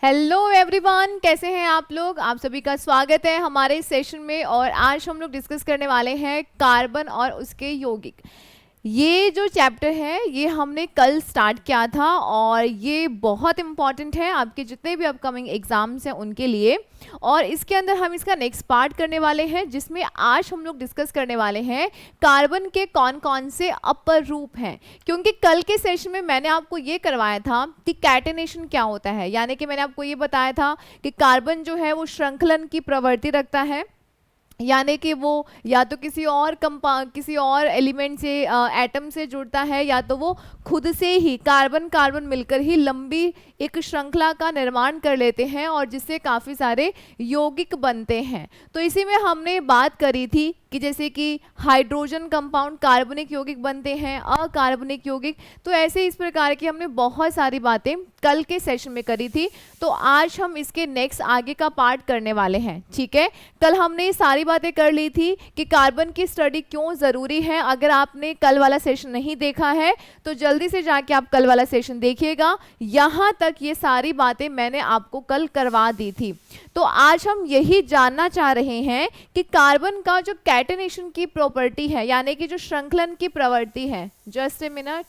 Hello everyone, कैसे हैं आप लोग। आप सभी का स्वागत है हमारे इस सेशन में। और आज हम लोग डिस्कस करने वाले हैं कार्बन और उसके यौगिक। ये जो चैप्टर है ये हमने कल स्टार्ट किया था और ये बहुत इम्पॉर्टेंट है आपके जितने भी अपकमिंग एग्जाम्स हैं उनके लिए। और इसके अंदर हम इसका नेक्स्ट पार्ट करने वाले हैं जिसमें आज हम लोग डिस्कस करने वाले हैं कार्बन के कौन कौन से अपर रूप हैं। क्योंकि कल के सेशन में मैंने आपको ये करवाया था कि कैटेनेशन क्या होता है, यानी कि मैंने आपको ये बताया था कि कार्बन जो है वो श्रृंखलन की प्रवृत्ति रखता है, यानी कि वो या तो किसी और एलिमेंट से एटम से जुड़ता है या तो वो खुद से ही कार्बन कार्बन मिलकर ही लंबी एक श्रृंखला का निर्माण कर लेते हैं और जिससे काफ़ी सारे यौगिक बनते हैं। तो इसी में हमने बात करी थी कि जैसे कि हाइड्रोजन कंपाउंड कार्बनिक यौगिक बनते हैं, अकार्बनिक यौगिक। तो ऐसे इस प्रकार की हमने बहुत सारी बातें कल के सेशन में करी थी। तो आज हम इसके नेक्स्ट आगे का पार्ट करने वाले हैं, ठीक है। कल हमने सारी बातें कर ली थी कि कार्बन की स्टडी क्यों ज़रूरी है। अगर आपने कल वाला सेशन नहीं देखा है तो जल्दी से जाके आप कल वाला सेशन देखिएगा। यहाँ तक ये सारी बातें मैंने आपको कल करवा दी थी। तो आज हम यही जानना चाह रहे हैं कि कार्बन का जो कैटेनेशन की प्रॉपर्टी है, यानी कि जो श्रृंखलन की प्रवृत्ति है। Just a minute.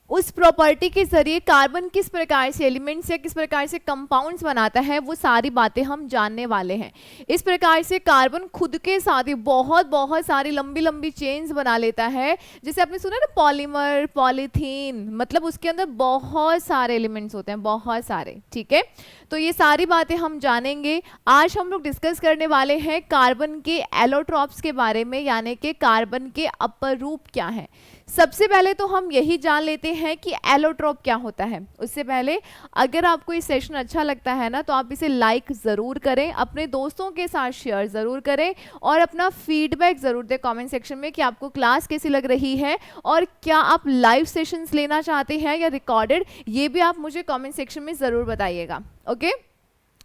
उस प्रॉपर्टी के जरिए कार्बन किस प्रकार से एलिमेंट्स या किस प्रकार से कंपाउंड्स बनाता है वो सारी बातें हम जानने वाले हैं। इस प्रकार से कार्बन खुद के साथ ही बहुत बहुत सारी लंबी लंबी चेन्स बना लेता है। जैसे आपने सुना ना पॉलीमर, पॉलीथीन, मतलब उसके अंदर बहुत सारे एलिमेंट्स होते हैं, बहुत सारे, ठीक है। तो ये सारी बातें हम जानेंगे। आज हम लोग डिस्कस करने वाले हैं कार्बन के एलोट्रॉप्स के बारे में, यानी कि कार्बन के अपर रूप क्या है। सबसे पहले तो हम यही जान लेते हैं कि एलोट्रॉप क्या होता है। उससे पहले अगर आपको ये सेशन अच्छा लगता है ना तो आप इसे लाइक ज़रूर करें, अपने दोस्तों के साथ शेयर ज़रूर करें और अपना फीडबैक ज़रूर दें कमेंट सेक्शन में कि आपको क्लास कैसी लग रही है और क्या आप लाइव सेशंस लेना चाहते हैं या रिकॉर्डेड, ये भी आप मुझे कमेंट सेक्शन में ज़रूर बताइएगा। ओके,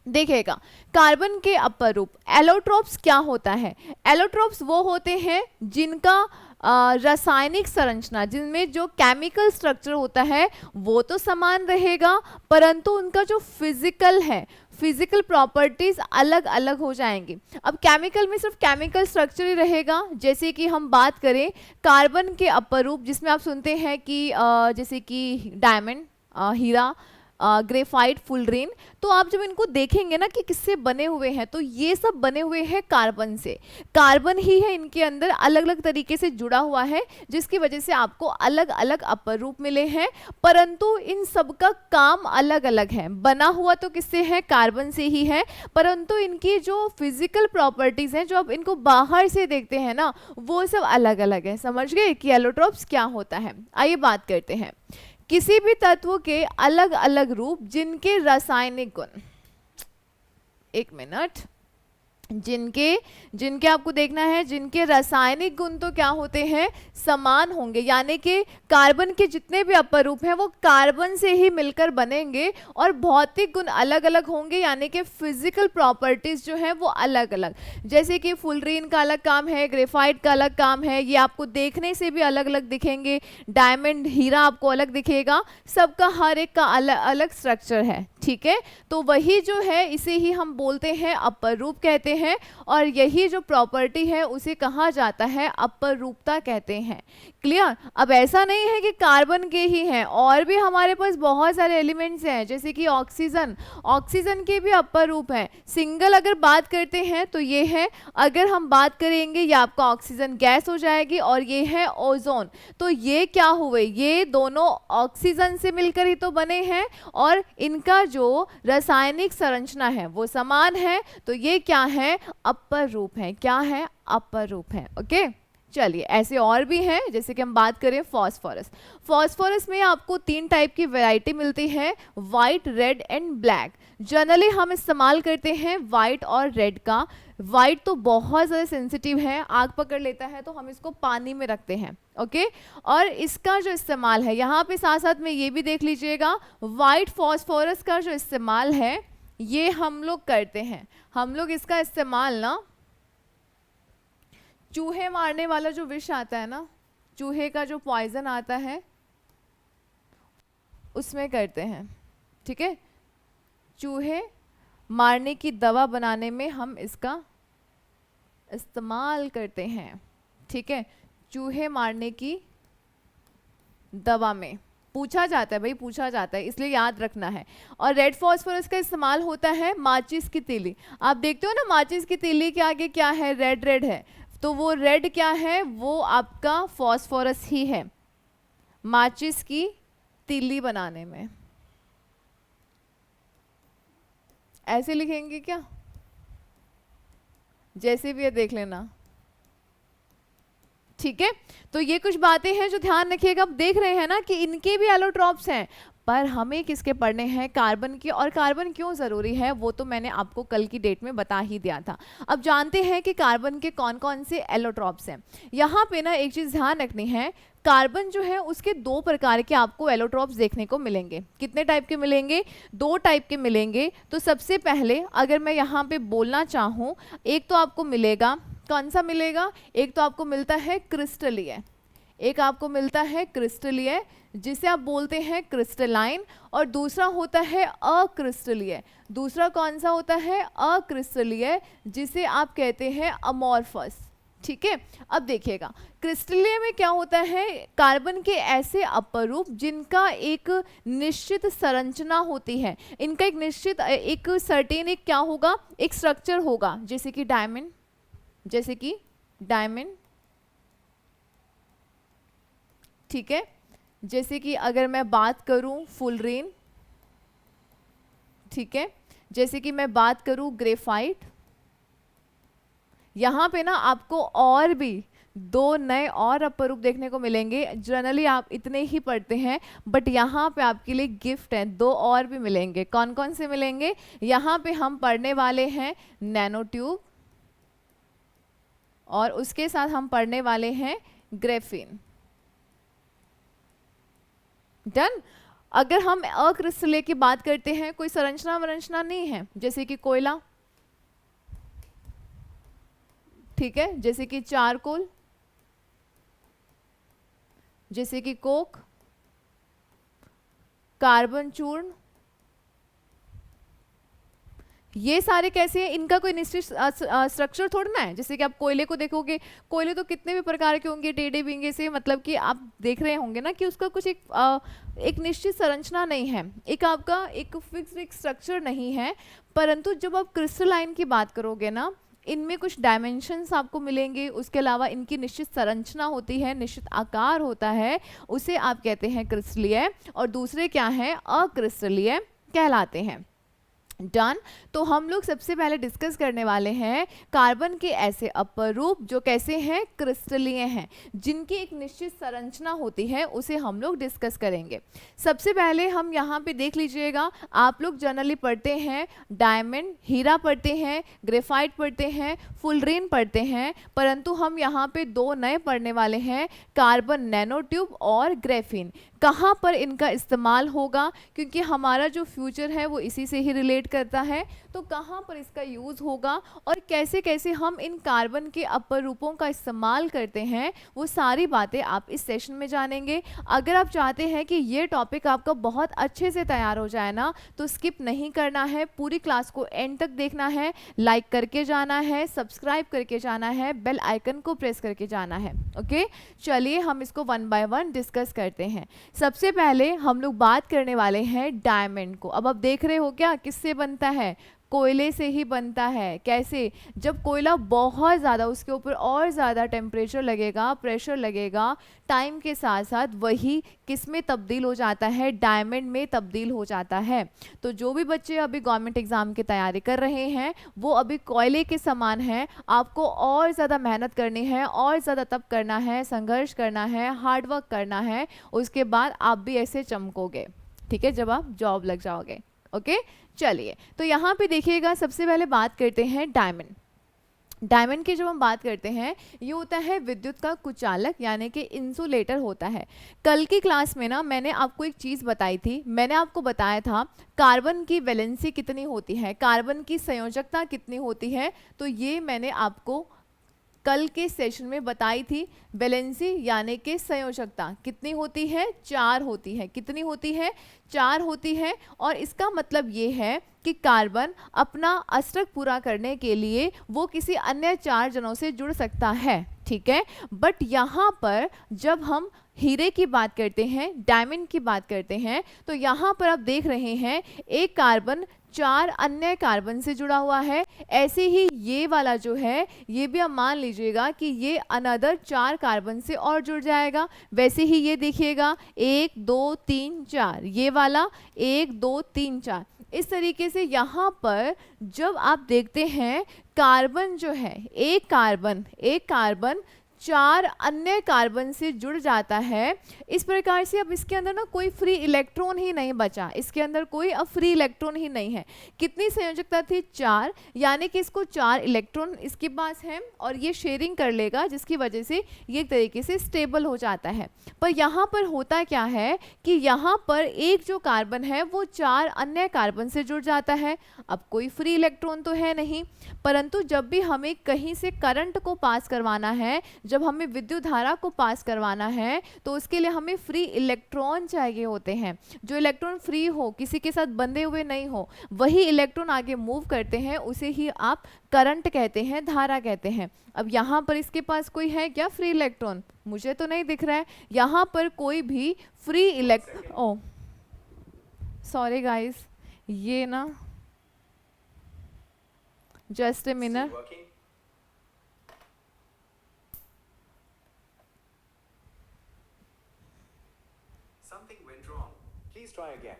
देखिएगा कार्बन के अपर रूप एलोट्रॉप्स क्या होता है। एलोट्रॉप्स वो होते हैं जिनका रासायनिक संरचना, जिनमें जो केमिकल स्ट्रक्चर होता है वो तो समान रहेगा, परंतु उनका जो फिजिकल है, फिजिकल प्रॉपर्टीज अलग अलग हो जाएंगी। अब केमिकल में सिर्फ केमिकल स्ट्रक्चर ही रहेगा। जैसे कि हम बात करें कार्बन के अपर रूप, जिसमें आप सुनते हैं कि जैसे कि डायमंड, हीरा, ग्रेफाइट, फुलरीन। तो आप जब इनको देखेंगे ना कि किससे बने हुए हैं, तो ये सब बने हुए हैं कार्बन से। कार्बन ही है इनके अंदर अलग अलग तरीके से जुड़ा हुआ है, जिसकी वजह से आपको अलग अलग अपर रूप मिले हैं। परंतु इन सब का काम अलग अलग है। बना हुआ तो किससे है, कार्बन से ही है, परंतु इनकी जो फिजिकल प्रॉपर्टीज हैं, जो आप इनको बाहर से देखते हैं ना, वो सब अलग अलग है। समझ गए कि एलोट्रॉप्स क्या होता है। आइए बात करते हैं किसी भी तत्व के अलग अलग रूप जिनके रासायनिक गुण, एक मिनट, जिनके आपको देखना है जिनके रासायनिक गुण तो क्या होते हैं, समान होंगे। यानी कि कार्बन के जितने भी अपर रूप हैं वो कार्बन से ही मिलकर बनेंगे और भौतिक गुण अलग अलग होंगे, यानी कि फिजिकल प्रॉपर्टीज जो है वो अलग अलग। जैसे कि फुलरीन का अलग काम है, ग्रेफाइट का अलग काम है, ये आपको देखने से भी अलग अलग दिखेंगे। डायमंड, हीरा आपको अलग दिखेगा, सबका हर एक का अलग अलग स्ट्रक्चर है, ठीक है। तो वही जो है इसे ही हम बोलते हैं अपर रूप कहते हैं, और यही जो प्रॉपर्टी है उसे कहा जाता है अपर रूपता कहते हैं। क्लियर। अब ऐसा नहीं है कि कार्बन के ही हैं, और भी हमारे पास बहुत सारे एलिमेंट्स हैं, जैसे कि ऑक्सीजन, ऑक्सीजन के भी अपर रूप हैं। सिंगल अगर बात करते हैं तो ये है, अगर हम बात करेंगे ये आपका ऑक्सीजन गैस हो जाएगी, और ये है ओजोन। तो ये क्या हुए, ये दोनों ऑक्सीजन से मिलकर ही तो बने हैं और इनका जो रासायनिक संरचना है वो समान है। तो ये क्या है, अपर रूप है। क्या है, अपर रूप है। ओके, चलिए ऐसे और भी हैं। जैसे कि हम बात करें फॉस्फोरस, फॉस्फोरस में आपको 3 टाइप की वैरायटी मिलती है, white, red and black. Generally हम इस्तेमाल करते हैं वाइट और रेड का। वाइट तो बहुत ज़्यादा सेंसिटिव है, आग पकड़ लेता है, तो हम इसको पानी में रखते हैं। ओके, और इसका जो इस्तेमाल है यहाँ पे साथ साथ में ये भी देख लीजिएगा, वाइट फॉस्फोरस का जो इस्तेमाल है ये हम लोग करते हैं, हम लोग इसका इस्तेमाल ना चूहे मारने वाला जो विष आता है ना, चूहे का जो पॉइजन आता है उसमें करते हैं, ठीक है। चूहे मारने की दवा बनाने में हम इसका इस्तेमाल करते हैं, ठीक है। चूहे मारने की दवा में पूछा जाता है भाई, पूछा जाता है, इसलिए याद रखना है। और रेड फॉस्फोरस का इस्तेमाल होता है माचिस की तीली। आप देखते हो ना माचिस की तीली के आगे क्या है, रेड रेड है, तो वो रेड क्या है, वो आपका फॉस्फोरस ही है माचिस की तीली बनाने में। ऐसे लिखेंगे क्या, जैसे भी है देख लेना, ठीक है। तो ये कुछ बातें हैं जो ध्यान रखिएगा। अब देख रहे हैं ना कि इनके भी एलोट्रॉप्स हैं, पर हमें किसके पढ़ने हैं, कार्बन के। और कार्बन क्यों ज़रूरी है वो तो मैंने आपको कल की डेट में बता ही दिया था। अब जानते हैं कि कार्बन के कौन कौन से एलोट्रॉप्स हैं। यहाँ पे ना एक चीज़ ध्यान रखनी है, कार्बन जो है उसके दो प्रकार के आपको एलोट्रॉप्स देखने को मिलेंगे। कितने टाइप के मिलेंगे, दो टाइप के मिलेंगे। तो सबसे पहले अगर मैं यहाँ पे बोलना चाहूँ, एक तो आपको मिलेगा, कौन सा मिलेगा, एक तो आपको मिलता है क्रिस्टलीय, एक आपको मिलता है क्रिस्टलीय जिसे आप बोलते हैं क्रिस्टलाइन, और दूसरा होता है अक्रिस्टलीय। दूसरा कौन सा होता है, अक्रिस्टलीय, जिसे आप कहते हैं अमॉर्फस, ठीक है। अब देखिएगा क्रिस्टलीय में क्या होता है, कार्बन के ऐसे अपरूप जिनका एक निश्चित संरचना होती है, इनका एक निश्चित एक सर्टेन एक क्या होगा, एक स्ट्रक्चर होगा, जैसे कि डायमंड, जैसे कि डायमंड, ठीक है। जैसे कि अगर मैं बात करूं फुलरीन, ठीक है। जैसे कि मैं बात करूं ग्रेफाइट। यहाँ पे ना आपको और भी दो नए और अपरूप देखने को मिलेंगे। जनरली आप इतने ही पढ़ते हैं, बट यहाँ पे आपके लिए गिफ्ट है, दो और भी मिलेंगे। कौन कौन से मिलेंगे, यहाँ पे हम पढ़ने वाले हैं नैनो ट्यूब, और उसके साथ हम पढ़ने वाले हैं ग्रेफीन। डन। अगर हम अक्रिस्टलीय की बात करते हैं, कोई संरचना वरचना नहीं है, जैसे कि कोयला, ठीक है, जैसे कि चारकोल, जैसे कि कोक, कार्बन चूर्ण, ये सारे कैसे हैं, इनका कोई निश्चित स्ट्रक्चर थोड़ा ना है। जैसे कि आप कोयले को देखोगे, कोयले तो कितने भी प्रकार के होंगे, टेढ़े बिंगे से, मतलब कि आप देख रहे होंगे ना कि उसका कुछ एक निश्चित संरचना नहीं है, एक आपका एक फिक्स्ड एक स्ट्रक्चर नहीं है। परंतु जब आप क्रिस्टलाइन की बात करोगे ना, इनमें कुछ डायमेंशंस आपको मिलेंगे, उसके अलावा इनकी निश्चित संरचना होती है, निश्चित आकार होता है, उसे आप कहते हैं क्रिस्टलीय, और दूसरे क्या हैं, अक्रिस्टलीय कहलाते हैं। डन। तो हम लोग सबसे पहले डिस्कस करने वाले हैं कार्बन के ऐसे अपरूप जो कैसे हैं, क्रिस्टलीय हैं, जिनकी एक निश्चित संरचना होती है, उसे हम लोग डिस्कस करेंगे। सबसे पहले हम यहाँ पे देख लीजिएगा, आप लोग जनरली पढ़ते हैं डायमंड, हीरा पढ़ते हैं, ग्रेफाइट पढ़ते हैं, फुलरीन पढ़ते हैं, परंतु हम यहाँ पे दो नए पढ़ने वाले हैं, कार्बन नैनो ट्यूब और ग्रेफीन। कहाँ पर इनका इस्तेमाल होगा, क्योंकि हमारा जो फ्यूचर है वो इसी से ही रिलेट करता है, तो कहाँ पर इसका यूज़ होगा और कैसे कैसे हम इन कार्बन के अपर रूपों का इस्तेमाल करते हैं, वो सारी बातें आप इस सेशन में जानेंगे। अगर आप चाहते हैं कि ये टॉपिक आपका बहुत अच्छे से तैयार हो जाए ना, तो स्किप नहीं करना है, पूरी क्लास को एंड तक देखना है, लाइक करके जाना है, सब्सक्राइब करके जाना है, बेल आइकन को प्रेस करके जाना है। ओके, चलिए हम इसको वन बाय वन डिस्कस करते हैं। सबसे पहले हम लोग बात करने वाले हैं डायमंड को। अब आप देख रहे हो क्या, किससे बनता है, कोयले से ही बनता है। कैसे, जब कोयला बहुत ज़्यादा, उसके ऊपर और ज़्यादा टेम्परेचर लगेगा, प्रेशर लगेगा, टाइम के साथ साथ वही किस में तब्दील हो जाता है, डायमंड में तब्दील हो जाता है। तो जो भी बच्चे अभी गवर्नमेंट एग्जाम की तैयारी कर रहे हैं, वो अभी कोयले के समान हैं, आपको और ज़्यादा मेहनत करनी है, और ज़्यादा तप करना है, संघर्ष करना है, हार्डवर्क करना है, उसके बाद आप भी ऐसे चमकोगे, ठीक है, जब आप जॉब लग जाओगे। ओके, चलिए तो यहाँ पे देखिएगा, सबसे पहले बात करते हैं डायमंड। डायमंड की जब हम बात करते हैं, ये होता है विद्युत का कुचालक यानी कि इंसुलेटर होता है। कल की क्लास में ना मैंने आपको एक चीज़ बताई थी, मैंने आपको बताया था कार्बन की वैलेंसी कितनी होती है, कार्बन की संयोजकता कितनी होती है। तो ये मैंने आपको कल के सेशन में बताई थी। वैलेंसी यानी कि संयोजकता कितनी होती है, 4 होती है। कितनी होती है, 4 होती है। और इसका मतलब ये है कि कार्बन अपना अष्टक पूरा करने के लिए वो किसी अन्य 4 जनों से जुड़ सकता है, ठीक है। बट यहाँ पर जब हम हीरे की बात करते हैं, डायमंड की बात करते हैं, तो यहाँ पर आप देख रहे हैं एक कार्बन 4 अन्य कार्बन से जुड़ा हुआ है। ऐसे ही ये वाला जो है, ये भी आप मान लीजिएगा कि ये अनदर 4 कार्बन से और जुड़ जाएगा। वैसे ही ये देखिएगा 1 2 3 4, ये वाला 1 2 3 4। इस तरीके से यहाँ पर जब आप देखते हैं कार्बन जो है, एक कार्बन 4 अन्य कार्बन से जुड़ जाता है। इस प्रकार से अब इसके अंदर ना कोई फ्री इलेक्ट्रॉन ही नहीं बचा, इसके अंदर कोई अब फ्री इलेक्ट्रॉन ही नहीं है। कितनी संयोजकता थी, 4, यानी कि इसको 4 इलेक्ट्रॉन इसके पास है और ये शेयरिंग कर लेगा, जिसकी वजह से ये एक तरीके से स्टेबल हो जाता है। पर यहाँ पर होता क्या है कि यहाँ पर एक जो कार्बन है वो 4 अन्य कार्बन से जुड़ जाता है। अब कोई फ्री इलेक्ट्रॉन तो है नहीं, परंतु जब भी हमें कहीं से करंट को पास करवाना है, जब हमें विद्युत धारा को पास करवाना है, तो उसके लिए हमें फ्री इलेक्ट्रॉन चाहिए होते हैं। जो इलेक्ट्रॉन फ्री हो, किसी के साथ बंधे हुए नहीं हो, वही इलेक्ट्रॉन आगे मूव करते हैं, उसे ही आप करंट कहते हैं, धारा कहते हैं। अब यहाँ पर इसके पास कोई है क्या फ्री इलेक्ट्रॉन, मुझे तो नहीं दिख रहा है यहाँ पर कोई भी फ्री इलेक्ट्रॉन। ओ सॉरी गाइस, ये ना just a minute, Something went wrong. Please try again.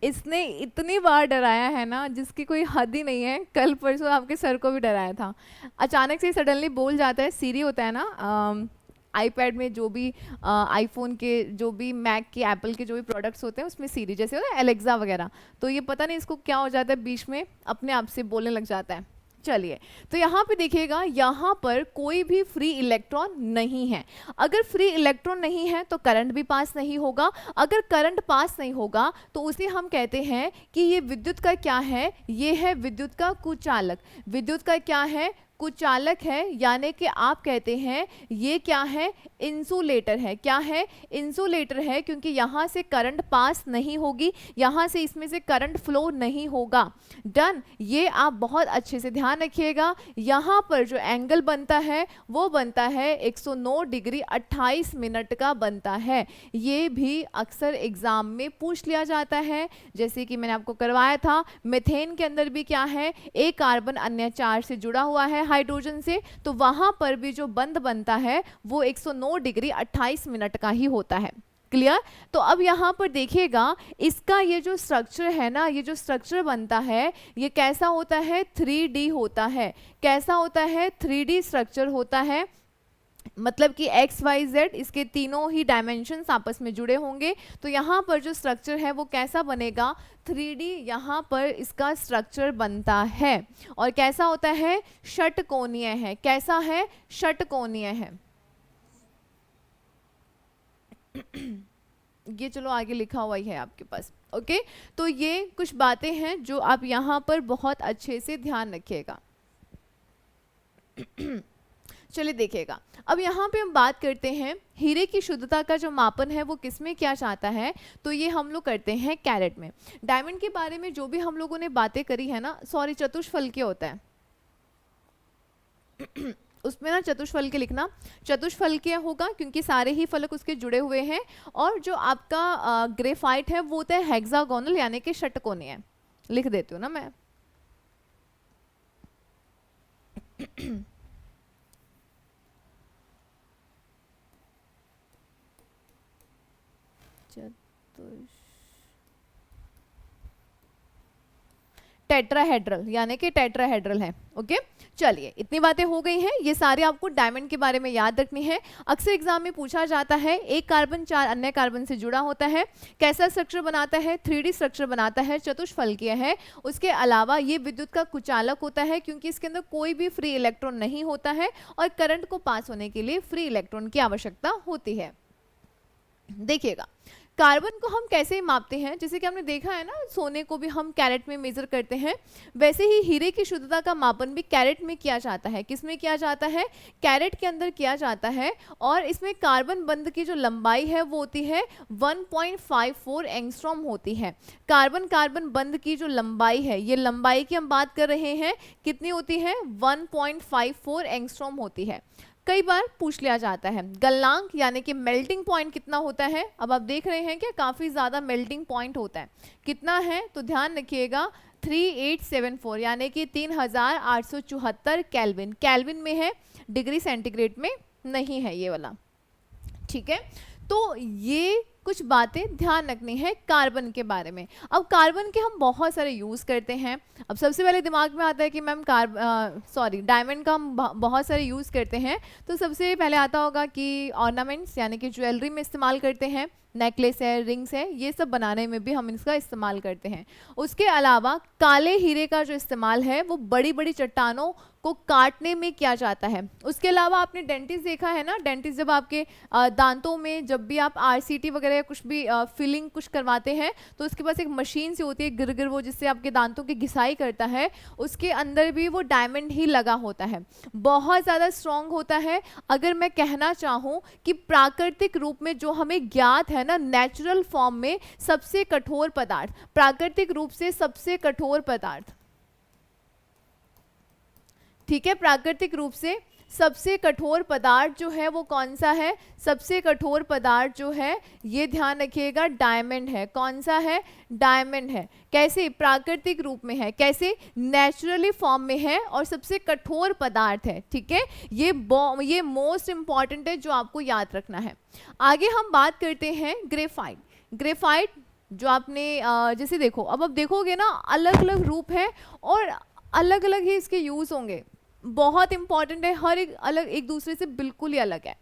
इसने इतनी बार डराया है ना जिसकी कोई हद ही नहीं है। कल परसों आपके सर को भी डराया था। अचानक से सडनली बोल जाता है, सीरी होता है ना आईपैड में, जो भी आईफोन के, जो भी मैक के, एप्पल के जो भी प्रोडक्ट्स होते हैं उसमें सीरी जैसे होता है, एलेक्सा वगैरह। तो ये पता नहीं इसको क्या हो जाता है, बीच में अपने आप से बोलने लग जाता है। चलिए, तो यहाँ पे देखिएगा, यहाँ पर कोई भी फ्री इलेक्ट्रॉन नहीं है। अगर फ्री इलेक्ट्रॉन नहीं है तो करंट भी पास नहीं होगा। अगर करंट पास नहीं होगा तो उसे हम कहते हैं कि ये विद्युत का क्या है, ये है विद्युत का कुचालक। विद्युत का क्या है, कुचालक है, यानी कि आप कहते हैं ये क्या है, इंसुलेटर है। क्या है, इंसुलेटर है, क्योंकि यहाँ से करंट पास नहीं होगी, यहाँ से इसमें से करंट फ्लो नहीं होगा। डन, ये आप बहुत अच्छे से ध्यान रखिएगा। यहाँ पर जो एंगल बनता है वो बनता है 109 डिग्री 28 मिनट का बनता है। ये भी अक्सर एग्जाम में पूछ लिया जाता है, जैसे कि मैंने आपको करवाया था। मीथेन के अंदर भी क्या है, एक कार्बन अन्य 4 से जुड़ा हुआ है हाइड्रोजन से, तो वहां पर भी जो बंध बनता है वो 109 डिग्री 28 मिनट का ही होता है। क्लियर। तो अब यहाँ पर देखिएगा, इसका ये जो स्ट्रक्चर है ना, ये जो स्ट्रक्चर बनता है ये कैसा होता है, 3D होता है। कैसा होता है, 3D स्ट्रक्चर होता है। मतलब कि एक्स वाई जेड, इसके तीनों ही डायमेंशंस आपस में जुड़े होंगे। तो यहाँ पर जो स्ट्रक्चर है वो कैसा बनेगा, 3D यहाँ पर इसका स्ट्रक्चर बनता है। और कैसा होता है, षटकोणीय है। कैसा है, षटकोणीय है। ये चलो आगे लिखा हुआ ही है आपके पास। ओके, तो ये कुछ बातें हैं जो आप यहाँ पर बहुत अच्छे से ध्यान रखिएगा। चलिए देखिएगा, अब यहाँ पे हम बात करते हैं हीरे की शुद्धता का जो मापन है वो किसमें किया जाता है, तो ये हम लोग करते हैं कैरेट में। डायमंड के बारे में जो भी हम लोगों ने बातें करी है ना, सॉरी चतुष्फलकीय होता है उसमें ना चतुष्फलकीय लिखना, चतुष्फलकीय होगा क्योंकि सारे ही फलक उसके जुड़े हुए हैं। और जो आपका ग्रेफाइट है वो होता है हेक्सागोनल यानी कि षटकोणीय। लिख देती हूँ ना मैं। टेट्राहेड्रल, यानी कि टेट्राहेड्रल है। ओके, चलिए इतनी बातें हो गई हैं। ये सारे आपको डायमंड के बारे में याद रखनी है। अक्सर एग्जाम में पूछा जाता है, एक कार्बन 4 अन्य कार्बन से जुड़ा होता है, कैसा स्ट्रक्चर बनाता है, 3D स्ट्रक्चर बनाता है, चतुष्फलकीय है। उसके अलावा ये विद्युत का कुचालक होता है क्योंकि इसके अंदर कोई भी फ्री इलेक्ट्रॉन नहीं होता है और करंट को पास होने के लिए फ्री इलेक्ट्रॉन की आवश्यकता होती है। देखिएगा, कार्बन को हम कैसे मापते हैं, जैसे कि हमने देखा है ना, सोने को भी हम कैरेट में मेजर करते हैं, वैसे ही हीरे की शुद्धता का मापन भी कैरेट में किया जाता है। किस में किया जाता है? कैरेट के अंदर किया जाता है। और इसमें कार्बन बंध की जो लंबाई है वो होती है 1.54 एंगस्ट्रॉम होती है। कार्बन कार्बन बंध की जो लंबाई है, ये लंबाई की हम बात कर रहे हैं, कितनी होती है? 1.54 एंगस्ट्रॉम होती है। कई बार पूछ लिया जाता है गलनांक यानी कि मेल्टिंग पॉइंट कितना होता है। अब आप देख रहे हैं कि काफ़ी ज़्यादा मेल्टिंग पॉइंट होता है, कितना है? तो ध्यान रखिएगा 3874 यानी कि 3874 केल्विन। केल्विन में है, डिग्री सेंटीग्रेड में नहीं है ये वाला, ठीक है। तो ये कुछ बातें ध्यान रखनी है कार्बन के बारे में। अब कार्बन के हम बहुत सारे यूज़ करते हैं। अब सबसे पहले दिमाग में आता है कि मैम डायमंड का हम बहुत सारे यूज़ करते हैं। तो सबसे पहले आता होगा कि ऑर्नामेंट्स यानी कि ज्वेलरी में इस्तेमाल करते हैं, नेकलेस है, रिंग्स है, ये सब बनाने में भी हम इसका इस्तेमाल करते हैं। उसके अलावा काले हीरे का जो इस्तेमाल है वो बड़ी बड़ी चट्टानों को काटने में किया जाता है। उसके अलावा आपने डेंटिस्ट देखा है ना, डेंटिस्ट जब आपके दांतों में जब भी आप RCT वगैरह कुछ भी फिलिंग कुछ करवाते हैं तो उसके पास एक मशीन सी होती है गिरगिर, वो जिससे आपके दांतों की घिसाई करता है, उसके अंदर भी वो डायमंड ही लगा होता है, बहुत ज़्यादा स्ट्रॉन्ग होता है। अगर मैं कहना चाहूँ कि प्राकृतिक रूप में जो हमें ज्ञात है ना, नेचुरल फॉर्म में सबसे कठोर पदार्थ, प्राकृतिक रूप से सबसे कठोर पदार्थ, ठीक है, प्राकृतिक रूप से सबसे कठोर पदार्थ जो है वो कौन सा है? सबसे कठोर पदार्थ जो है, ये ध्यान रखिएगा, डायमंड है। कौन सा है? डायमंड है। कैसे? प्राकृतिक रूप में है। कैसे? नेचुरली फॉर्म में है और सबसे कठोर पदार्थ है, ठीक है। ये मोस्ट इंपॉर्टेंट है जो आपको याद रखना है। आगे हम बात करते हैं ग्रेफाइट। ग्रेफाइट जो आपने जैसे देखो, अब आप देखोगे ना, अलग अलग रूप है और अलग अलग ही इसके यूज होंगे, बहुत इंपॉर्टेंट है, हर एक अलग, एक दूसरे से बिल्कुल ही अलग है।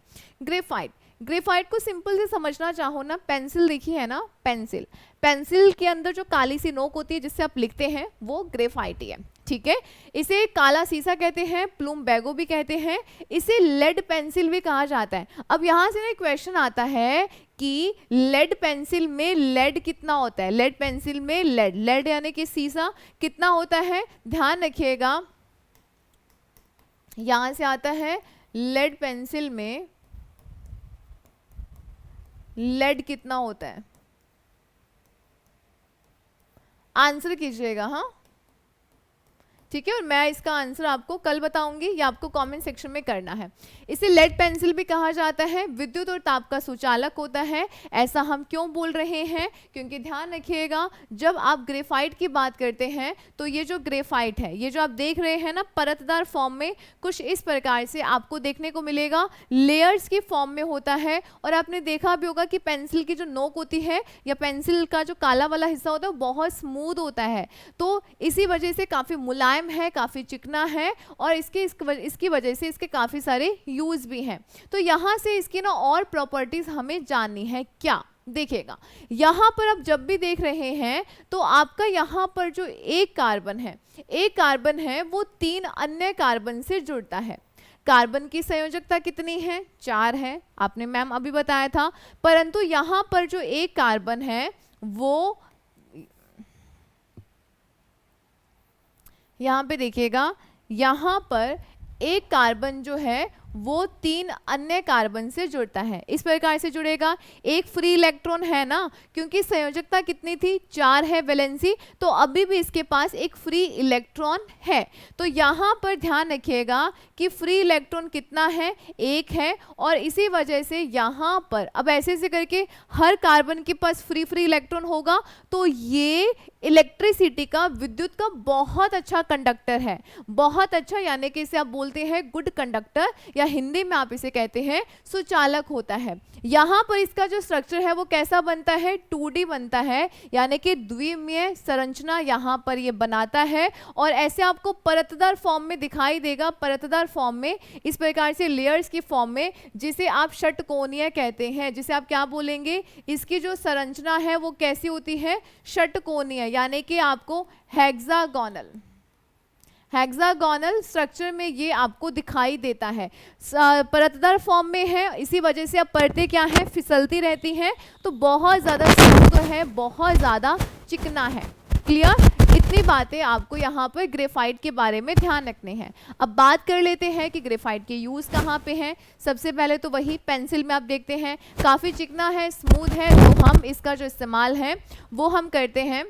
ग्रेफाइट, ग्रेफाइट को सिंपल से समझना चाहो ना, पेंसिल देखी है ना, पेंसिल, पेंसिल के अंदर जो काली सी नोक होती है जिससे आप लिखते हैं वो ग्रेफाइट ही है, ठीक है। इसे काला शीशा कहते हैं, प्लूम बैगो भी कहते हैं, इसे लेड पेंसिल भी कहा जाता है। अब यहाँ से ना क्वेश्चन आता है कि लेड पेंसिल में लेड कितना होता है? लेड पेंसिल में लेड, लेड यानी कि शीशा, कितना होता है? ध्यान रखिएगा, यहाँ से आता है लेड पेंसिल में लेड कितना होता है? आंसर कीजिएगा, हाँ, ठीक है। और मैं इसका आंसर आपको कल बताऊंगी, या आपको कमेंट सेक्शन में करना है। इसे लेड पेंसिल भी कहा जाता है, विद्युत और ताप का सुचालक होता है। ऐसा हम क्यों बोल रहे हैं? क्योंकि ध्यान रखिएगा, जब आप ग्रेफाइट की बात करते हैं तो ये जो ग्रेफाइट है, ये जो आप देख रहे हैं ना, परतदार फॉर्म में कुछ इस प्रकार से आपको देखने को मिलेगा, लेयर्स की फॉर्म में होता है। और आपने देखा भी होगा कि पेंसिल की जो नोक होती है या पेंसिल का जो काला वाला हिस्सा होता है वो बहुत स्मूथ होता है, तो इसी वजह से काफ़ी मुलायम है, काफी चिकना है और इसकी वजह से इसके काफी सारे यूज भी हैं। तो यहां से इसकी ना और प्रॉपर्टीज हमें जाननी है। क्या? देखिएगा, यहां पर आप जब भी देख रहे हैं तो आपका यहां पर जो एक कार्बन है वो 3 अन्य कार्बन से जुड़ता है। कार्बन की संयोजकता कितनी है? 4 है, आपने मैम अभी बताया था। परंतु यहां पर जो एक कार्बन है वो, यहाँ पे देखिएगा, यहाँ पर एक कार्बन जो है वो 3 अन्य कार्बन से जुड़ता है। इस प्रकार से जुड़ेगा। एक फ्री इलेक्ट्रॉन है ना, क्योंकि संयोजकता कितनी थी? 4 है वैलेंसी, तो अभी भी इसके पास एक फ्री इलेक्ट्रॉन है। तो यहाँ पर ध्यान रखिएगा कि फ्री इलेक्ट्रॉन कितना है? 1 है। और इसी वजह से यहाँ पर अब ऐसे करके हर कार्बन के पास फ्री इलेक्ट्रॉन होगा, तो ये इलेक्ट्रिसिटी का, विद्युत का बहुत अच्छा कंडक्टर है, बहुत अच्छा, यानी कि इसे आप बोलते हैं गुड कंडक्टर या हिंदी में आप इसे कहते हैं सुचालक होता है। यहाँ पर इसका जो स्ट्रक्चर है वो कैसा बनता है, 2D बनता है, यानी कि द्विमीय संरचना यहाँ पर ये बनाता है और ऐसे आपको परतदार फॉर्म में दिखाई देगा, परतदार फॉर्म में, इस प्रकार से लेयर्स की फॉर्म में, जिसे आप षटकोणीय कहते हैं, जिसे आप क्या बोलेंगे, इसकी जो संरचना है वो कैसी होती है, षटकोणीय, यानी कि आपको हेक्सागोनल, हेक्सागोनल स्ट्रक्चर में ये आपको दिखाई देता है, परतदार फॉर्म में है, इसी वजह से अब परतें क्या है, फिसलती रहती हैं, तो बहुत ज़्यादा स्मूथ है, बहुत ज़्यादा चिकना है। क्लियर? इतनी बातें आपको यहाँ पर ग्रेफाइट के बारे में ध्यान रखने हैं। अब बात कर लेते हैं कि ग्रेफाइट के यूज़ कहाँ पे हैं। सबसे पहले तो वही पेंसिल में आप देखते हैं काफ़ी चिकना है, स्मूथ है, तो हम इसका जो इस्तेमाल है वो हम करते हैं,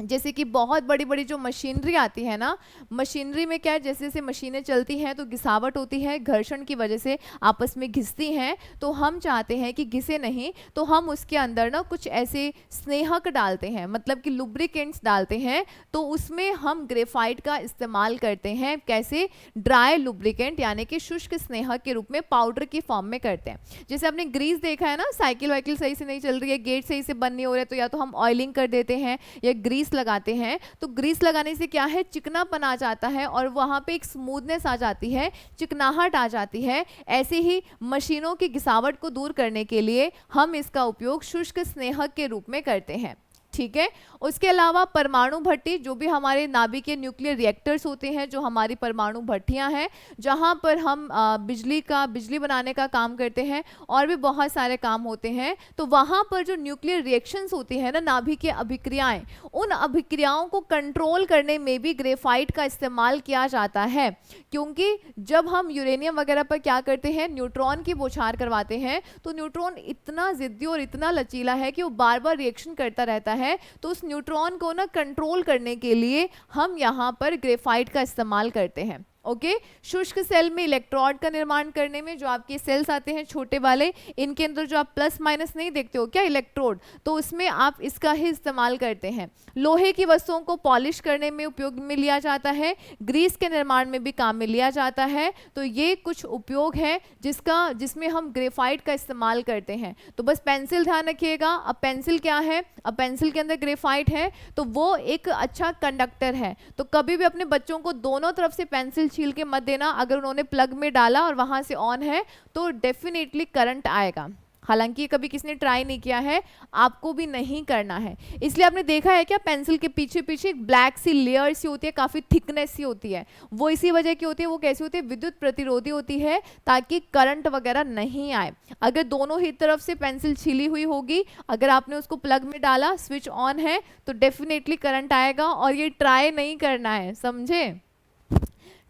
जैसे कि बहुत बड़ी बड़ी जो मशीनरी आती है ना, मशीनरी में क्या है, जैसे जैसे मशीनें चलती हैं तो घिसावट होती है, घर्षण की वजह से आपस में घिसती हैं, तो हम चाहते हैं कि घिसे नहीं, तो हम उसके अंदर ना कुछ ऐसे स्नेहक डालते हैं, मतलब कि लुब्रिकेंट्स डालते हैं, तो उसमें हम ग्रेफाइट का इस्तेमाल करते हैं। कैसे? ड्राई लुब्रिकेंट, यानी कि शुष्क स्नेहक के रूप में पाउडर की फॉर्म में करते हैं। जैसे आपने ग्रीस देखा है ना, साइकिल वाइकिल सही से नहीं चल रही है, गेट सही से बंद नहीं हो रहे, तो या तो हम ऑयलिंग कर देते हैं या ग्रीस लगाते हैं, तो ग्रीस लगाने से क्या है, चिकनापन आ जाता है और वहां पे एक स्मूथनेस आ जाती है, चिकनाहट आ जाती है। ऐसे ही मशीनों की घिसावट को दूर करने के लिए हम इसका उपयोग शुष्क स्नेहक के रूप में करते हैं। ठीक है। उसके अलावा परमाणु भट्टी, जो भी हमारे नाभिकीय न्यूक्लियर रिएक्टर्स होते हैं, जो हमारी परमाणु भट्टियां हैं, जहां पर हम बिजली बनाने का काम करते हैं, और भी बहुत सारे काम होते हैं, तो वहां पर जो न्यूक्लियर रिएक्शंस होती है ना, नाभिकीय अभिक्रियाएं, उन अभिक्रियाओं को कंट्रोल करने में भी ग्रेफाइट का इस्तेमाल किया जाता है। क्योंकि जब हम यूरेनियम वगैरह पर क्या करते हैं, न्यूट्रॉन की बौछार करवाते हैं, तो न्यूट्रॉन इतना जिद्दी और इतना लचीला है कि वो बार बार रिएक्शन करता रहता है, तो उस न्यूट्रॉन को ना कंट्रोल करने के लिए हम यहाँ पर ग्रेफाइट का इस्तेमाल करते हैं। ओके। शुष्क सेल में इलेक्ट्रोड का निर्माण करने में, जो आपके सेल्स आते हैं छोटे वाले, इनके अंदर जो आप प्लस माइनस नहीं देखते हो क्या, इलेक्ट्रोड, तो उसमें आप इसका ही इस्तेमाल करते हैं। लोहे की वस्तुओं को पॉलिश करने में उपयोग में लिया जाता है, ग्रीस के निर्माण में भी काम में लिया जाता है। तो ये कुछ उपयोग है जिसमें हम ग्रेफाइट का इस्तेमाल करते हैं। तो बस पेंसिल ध्यान रखिएगा। अब पेंसिल क्या है, अब पेंसिल के अंदर ग्रेफाइट है, तो वो एक अच्छा कंडक्टर है। तो कभी भी अपने बच्चों को दोनों तरफ से पेंसिल छील के मत देना। अगर उन्होंने प्लग में डाला और वहां से ऑन है तो डेफिनेटली करंट आएगा। हालांकि कभी किसी ने ट्राई नहीं किया है, आपको भी नहीं करना है। इसलिए आपने देखा है क्या, पेंसिल के पीछे पीछे एक ब्लैक सी लेयर सी होती है, काफी थिकनेस सी होती है, वो इसी वजह की होती है। वो कैसी होती है, विद्युत प्रतिरोधी होती है, ताकि करंट वगैरह नहीं आए। अगर दोनों ही तरफ से पेंसिल छिली हुई होगी, अगर आपने उसको प्लग में डाला, स्विच ऑन है, तो डेफिनेटली करंट आएगा। और ये ट्राई नहीं करना है, समझे।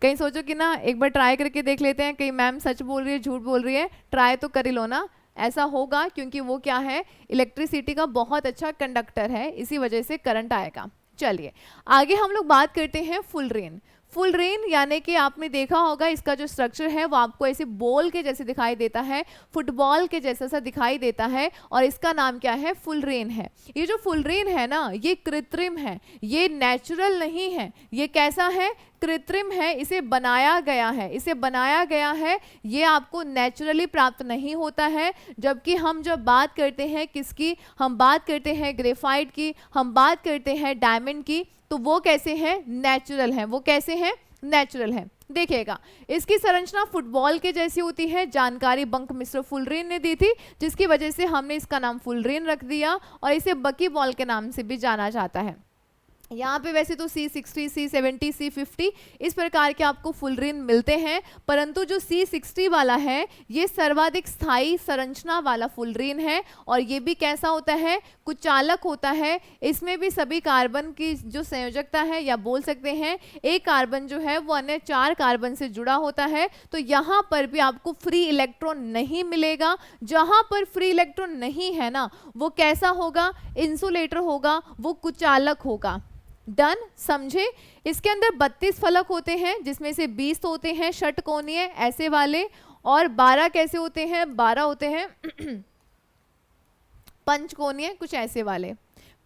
कहीं सोचो कि ना एक बार ट्राई करके देख लेते हैं, कहीं मैम सच बोल रही है झूठ बोल रही है, ट्राई तो कर ही लो ना। ऐसा होगा क्योंकि वो क्या है, इलेक्ट्रिसिटी का बहुत अच्छा कंडक्टर है, इसी वजह से करंट आएगा। चलिए आगे हम लोग बात करते हैं फुल रेन। फुल रेन यानी कि आपने देखा होगा, इसका जो स्ट्रक्चर है वो आपको ऐसे बॉल के जैसे दिखाई देता है, फुटबॉल के जैसा सा दिखाई देता है, और इसका नाम क्या है, फुल रेन है। ये जो फुल रेन है ना, ये कृत्रिम है, ये नेचुरल नहीं है। ये कैसा है, कृत्रिम है, इसे बनाया गया है, इसे बनाया गया है। ये आपको नेचुरली प्राप्त नहीं होता है। जबकि हम जब बात करते हैं किसकी, हम बात करते हैं ग्रेफाइट की, हम बात करते हैं डायमंड की, तो वो कैसे हैं, नेचुरल हैं। वो कैसे हैं, नेचुरल हैं। देखिएगा, इसकी संरचना फुटबॉल के जैसी होती है। जानकारी बंक मिस्टर फुलरेन ने दी थी, जिसकी वजह से हमने इसका नाम फुलरेन रख दिया, और इसे बकी बॉल के नाम से भी जाना जाता है। यहाँ पे वैसे तो C60, C70, C50 इस प्रकार के आपको फुल रेन मिलते हैं, परंतु जो C60 वाला है ये सर्वाधिक स्थायी संरचना वाला फुल रेन है। और ये भी कैसा होता है, कुचालक होता है। इसमें भी सभी कार्बन की जो संयोजकता है, या बोल सकते हैं एक कार्बन जो है वो अन्य 4 कार्बन से जुड़ा होता है। तो यहाँ पर भी आपको फ्री इलेक्ट्रॉन नहीं मिलेगा। जहाँ पर फ्री इलेक्ट्रॉन नहीं है ना, वो कैसा होगा, इंसुलेटर होगा, वो कुचालक होगा। डन, समझे। इसके अंदर 32 फलक होते हैं, जिसमें से 20 होते हैं षटकोणीय ऐसे वाले, और 12 कैसे होते हैं, 12 होते हैं पंचकोणीय कुछ ऐसे वाले।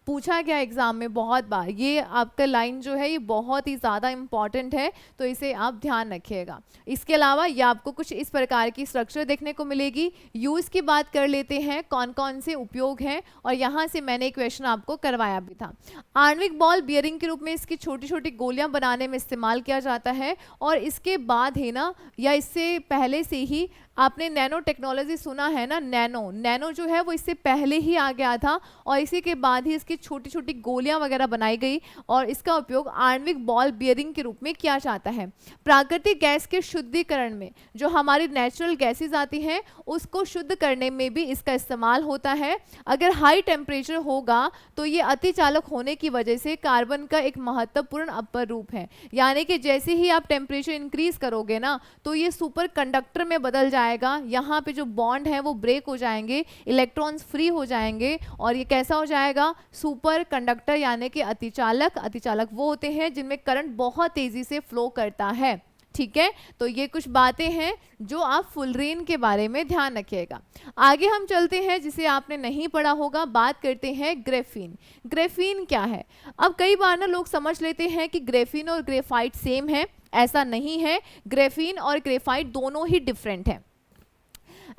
पूछा गया एग्जाम में बहुत बार, ये आपका लाइन जो है ये बहुत ही ज़्यादा इंपॉर्टेंट है, तो इसे आप ध्यान रखिएगा। इसके अलावा ये आपको कुछ इस प्रकार की स्ट्रक्चर देखने को मिलेगी। यूज़ की बात कर लेते हैं, कौन कौन से उपयोग हैं, और यहाँ से मैंने एक क्वेश्चन आपको करवाया भी था। आणविक बॉल बियरिंग के रूप में इसकी छोटी छोटी गोलियाँ बनाने में इस्तेमाल किया जाता है, और इसके बाद है ना, या इससे पहले से ही आपने नैनो टेक्नोलॉजी सुना है ना, नैनो जो है वो इससे पहले ही आ गया था, और इसी के बाद ही इसकी छोटी छोटी गोलियां वगैरह बनाई गई, और इसका उपयोग आणविक बॉल बियरिंग के रूप में किया जाता है। प्राकृतिक गैस के शुद्धिकरण में, जो हमारी नेचुरल गैसेस आती हैं उसको शुद्ध करने में भी इसका इस्तेमाल होता है। अगर हाई टेम्परेचर होगा तो ये अतिचालक होने की वजह से कार्बन का एक महत्वपूर्ण अपर रूप है, यानी कि जैसे ही आप टेम्परेचर इंक्रीज करोगे ना तो ये सुपर कंडक्टर में बदल जाएगा। यहाँ पे जो बॉन्ड है वो ब्रेक हो जाएंगे, इलेक्ट्रॉन्स फ्री हो जाएंगे, और ये कैसा हो जाएगा, सुपर कंडक्टर यानी कि अतिचालक। अतिचालक वो होते हैं जिनमें करंट बहुत तेजी से फ्लो करता है। ठीक है, तो ये कुछ बातें हैं जो आप फुलरेन के बारे में ध्यान रखिएगा। आगे हम चलते हैं, जिसे आपने नहीं पढ़ा होगा, बात करते हैं ग्रेफीन। ग्रेफीन क्या है? अब कई बार ना लोग समझ लेते हैं कि ग्रेफीन और ग्रेफाइट सेम है, ऐसा नहीं है। ग्रेफीन और ग्रेफाइट दोनों ही डिफरेंट है।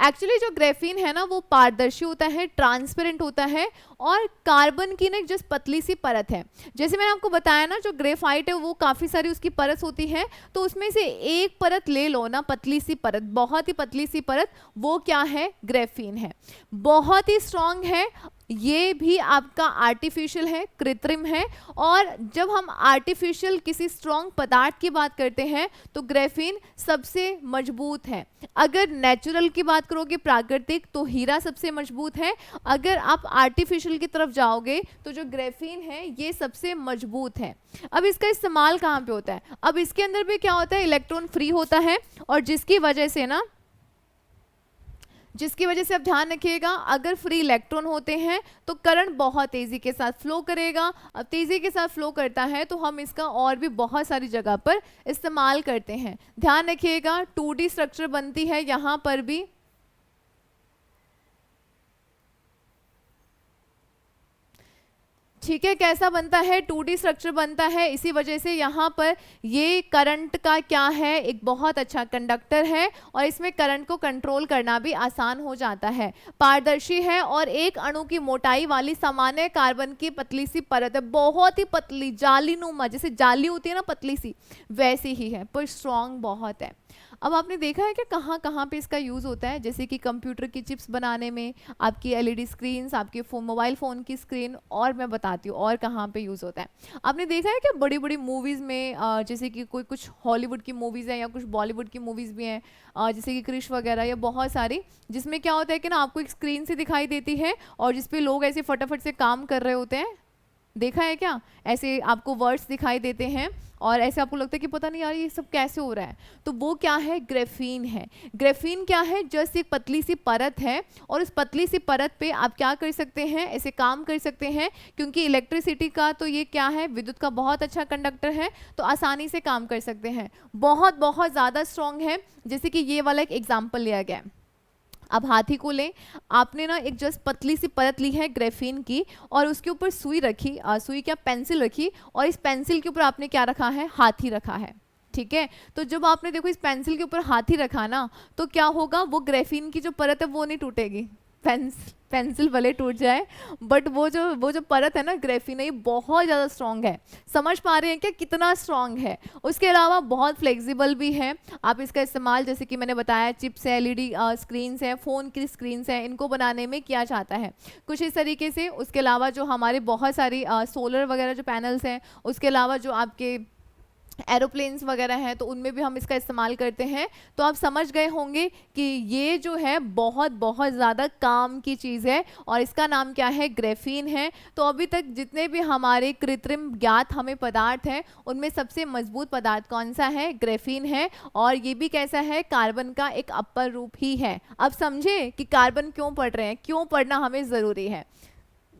एक्चुअली जो ग्रेफीन है ना वो पारदर्शी होता है, ट्रांसपेरेंट होता है, और कार्बन की ना जस्ट पतली सी परत है। जैसे मैंने आपको बताया ना, जो ग्रेफाइट है वो काफ़ी सारी उसकी परत होती है, तो उसमें से एक परत ले लो ना, पतली सी परत, बहुत ही पतली सी परत, वो क्या है, ग्रेफीन है। बहुत ही स्ट्रॉन्ग है, ये भी आपका आर्टिफिशियल है, कृत्रिम है। और जब हम आर्टिफिशियल किसी स्ट्रॉन्ग पदार्थ की बात करते हैं तो ग्रेफीन सबसे मजबूत है। अगर नेचुरल की बात करोगे, प्राकृतिक, तो हीरा सबसे मजबूत है। अगर आप आर्टिफिशियल की तरफ जाओगे तो जो ग्रेफीन है ये सबसे मजबूत है। अब इसका इस्तेमाल कहाँ पे होता है? अब इसके अंदर भी क्या होता है, इलेक्ट्रॉन फ्री होता है, और जिसकी वजह से आप ध्यान रखिएगा, अगर फ्री इलेक्ट्रॉन होते हैं तो करंट बहुत तेजी के साथ फ्लो करेगा। अब तेजी के साथ फ्लो करता है तो हम इसका और भी बहुत सारी जगह पर इस्तेमाल करते हैं। ध्यान रखिएगा, 2D स्ट्रक्चर बनती है यहाँ पर भी। ठीक है, कैसा बनता है, 2D स्ट्रक्चर बनता है। इसी वजह से यहाँ पर ये करंट का क्या है, एक बहुत अच्छा कंडक्टर है, और इसमें करंट को कंट्रोल करना भी आसान हो जाता है। पारदर्शी है, और एक अणु की मोटाई वाली सामान्य कार्बन की पतली सी परत है, बहुत ही पतली, जालीनुमा, जैसे जाली होती है ना पतली सी, वैसी ही है, पर स्ट्रॉन्ग बहुत है। अब आपने देखा है कि कहाँ कहाँ पे इसका यूज़ होता है, जैसे कि कंप्यूटर की चिप्स बनाने में, आपकी LED स्क्रीन्स, आपके मोबाइल फ़ोन की स्क्रीन, और मैं बताती हूँ और कहाँ पे यूज़ होता है। आपने देखा है कि बड़ी बड़ी मूवीज़ में, जैसे कि कोई कुछ हॉलीवुड की मूवीज़ हैं या कुछ बॉलीवुड की मूवीज़ भी हैं, जैसे कि क्रिश वगैरह, या बहुत सारी, जिसमें क्या होता है कि ना आपको एक स्क्रीन से दिखाई देती है, और जिसपे लोग ऐसे फटाफट से काम कर रहे होते हैं। देखा है क्या? ऐसे आपको वर्ड्स दिखाई देते हैं, और ऐसे आपको लगता है कि पता नहीं यार ये सब कैसे हो रहा है, तो वो क्या है, ग्रेफीन है। ग्रेफीन क्या है, जस्ट एक पतली सी परत है, और उस पतली सी परत पे आप क्या कर सकते हैं, ऐसे काम कर सकते हैं, क्योंकि इलेक्ट्रिसिटी का तो ये क्या है, विद्युत का बहुत अच्छा कंडक्टर है, तो आसानी से काम कर सकते हैं। बहुत बहुत ज़्यादा स्ट्रॉन्ग है, जैसे कि ये वाला एक एग्जाम्पल लिया गया है। अब हाथी को लें, आपने ना एक जस्ट पतली सी परत ली है ग्रेफीन की, और उसके ऊपर सुई रखी, सुई क्या, पेंसिल रखी, और इस पेंसिल के ऊपर आपने क्या रखा है, हाथी रखा है। ठीक है, तो जब आपने देखो इस पेंसिल के ऊपर हाथी रखा ना, तो क्या होगा, वो ग्रेफीन की जो परत है वो नहीं टूटेगी। पेंसिल भले टूट जाए, बट वो जो परत है ना ग्रेफीन, ये बहुत ज़्यादा स्ट्रॉन्ग है। समझ पा रहे हैं क्या कितना स्ट्रॉन्ग है? उसके अलावा बहुत फ्लेक्सिबल भी है। आप इसका इस्तेमाल, जैसे कि मैंने बताया, चिप्स है, LED स्क्रीन्स है, फ़ोन की स्क्रीन्स है, इनको बनाने में किया जाता है कुछ इस तरीके से। उसके अलावा जो हमारे बहुत सारी सोलर वगैरह जो पैनल्स हैं, उसके अलावा जो आपके एरोप्लेन्स वगैरह हैं, तो उनमें भी हम इसका इस्तेमाल करते हैं। तो आप समझ गए होंगे कि ये जो है बहुत बहुत ज़्यादा काम की चीज़ है, और इसका नाम क्या है, ग्रेफीन है। तो अभी तक जितने भी हमारे कृत्रिम ज्ञात हमें पदार्थ हैं, उनमें सबसे मजबूत पदार्थ कौन सा है, ग्रेफीन है। और ये भी कैसा है, कार्बन का एक अपर रूप ही है। अब समझे कि कार्बन क्यों पढ़ रहे हैं, क्यों पढ़ना हमें ज़रूरी है।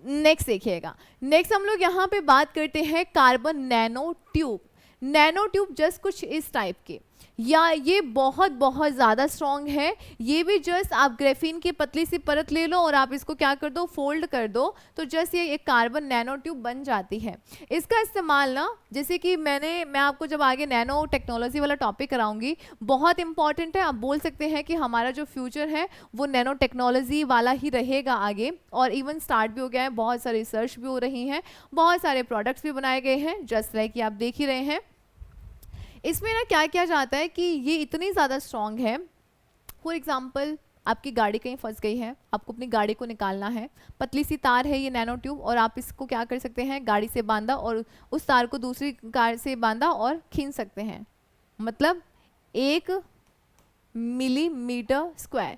नेक्स्ट देखिएगा, नेक्स्ट हम लोग यहाँ पे बात करते हैं carbon nano tube. Nano tube just कुछ इस टाइप के, या ये बहुत बहुत ज़्यादा स्ट्रॉन्ग है, ये भी जस्ट आप ग्रेफीन की पतली सी परत ले लो और आप इसको क्या कर दो, फोल्ड कर दो, तो जस्ट ये एक कार्बन नैनो ट्यूब बन जाती है। इसका इस्तेमाल ना, जैसे कि मैं आपको जब आगे नैनो टेक्नोलॉजी वाला टॉपिक कराऊंगी, बहुत इंपॉर्टेंट है। आप बोल सकते हैं कि हमारा जो फ्यूचर है वो नैनो टेक्नोलॉजी वाला ही रहेगा आगे, और इवन स्टार्ट भी हो गया है, बहुत सारी रिसर्च भी हो रही हैं, बहुत सारे प्रोडक्ट्स भी बनाए गए हैं, जस्ट लाइक कि आप देख ही रहे हैं। इसमें ना क्या किया जाता है कि ये इतनी ज़्यादा स्ट्रॉन्ग है, फॉर एग्जांपल आपकी गाड़ी कहीं फंस गई है, आपको अपनी गाड़ी को निकालना है, पतली सी तार है ये नैनो ट्यूब, और आप इसको क्या कर सकते हैं, गाड़ी से बांधा और उस तार को दूसरी कार से बांधा और खींच सकते हैं, मतलब 1 मिलीमीटर स्क्वायर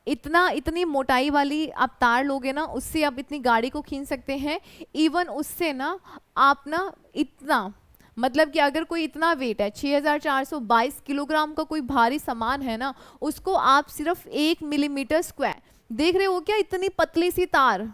इतनी मोटाई वाली आप तार लोगे ना, उससे आप इतनी गाड़ी को खींच सकते हैं। इवन उससे ना आप ना इतना, मतलब कि अगर कोई इतना वेट है 6422 किलोग्राम का कोई भारी सामान है ना, उसको आप सिर्फ 1 मिलीमीटर स्क्वायर, देख रहे हो क्या, इतनी पतली सी तार,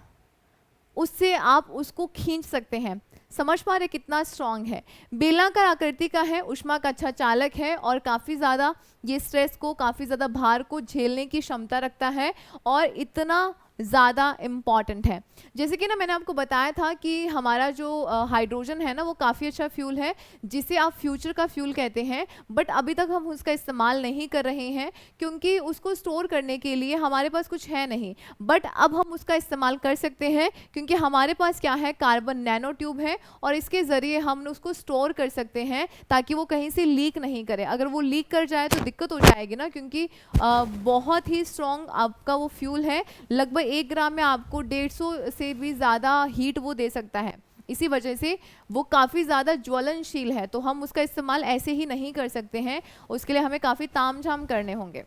उससे आप उसको खींच सकते हैं। समझ पा रहे कितना स्ट्रांग है। बेलनाकार आकृति का है, ऊष्मा का अच्छा चालक है और काफ़ी ज़्यादा ये स्ट्रेस को, काफ़ी ज़्यादा भार को झेलने की क्षमता रखता है और इतना ज़्यादा इम्पॉर्टेंट है। जैसे कि ना मैंने आपको बताया था कि हमारा जो हाइड्रोजन है ना, वो काफ़ी अच्छा फ्यूल है जिसे आप फ्यूचर का फ्यूल कहते हैं, बट अभी तक हम उसका इस्तेमाल नहीं कर रहे हैं क्योंकि उसको स्टोर करने के लिए हमारे पास कुछ है नहीं। बट अब हम उसका इस्तेमाल कर सकते हैं क्योंकि हमारे पास क्या है, कार्बन नैनो ट्यूब है और इसके ज़रिए हम उसको स्टोर कर सकते हैं ताकि वो कहीं से लीक नहीं करे। अगर वो लीक कर जाए तो दिक्कत हो जाएगी ना, क्योंकि बहुत ही स्ट्रॉन्ग आपका वो फ्यूल है। लगभग 1 ग्राम में आपको 150 से भी ज़्यादा हीट वो दे सकता है, इसी वजह से वो काफ़ी ज़्यादा ज्वलनशील है। तो हम उसका इस्तेमाल ऐसे ही नहीं कर सकते हैं, उसके लिए हमें काफ़ी तामझाम करने होंगे।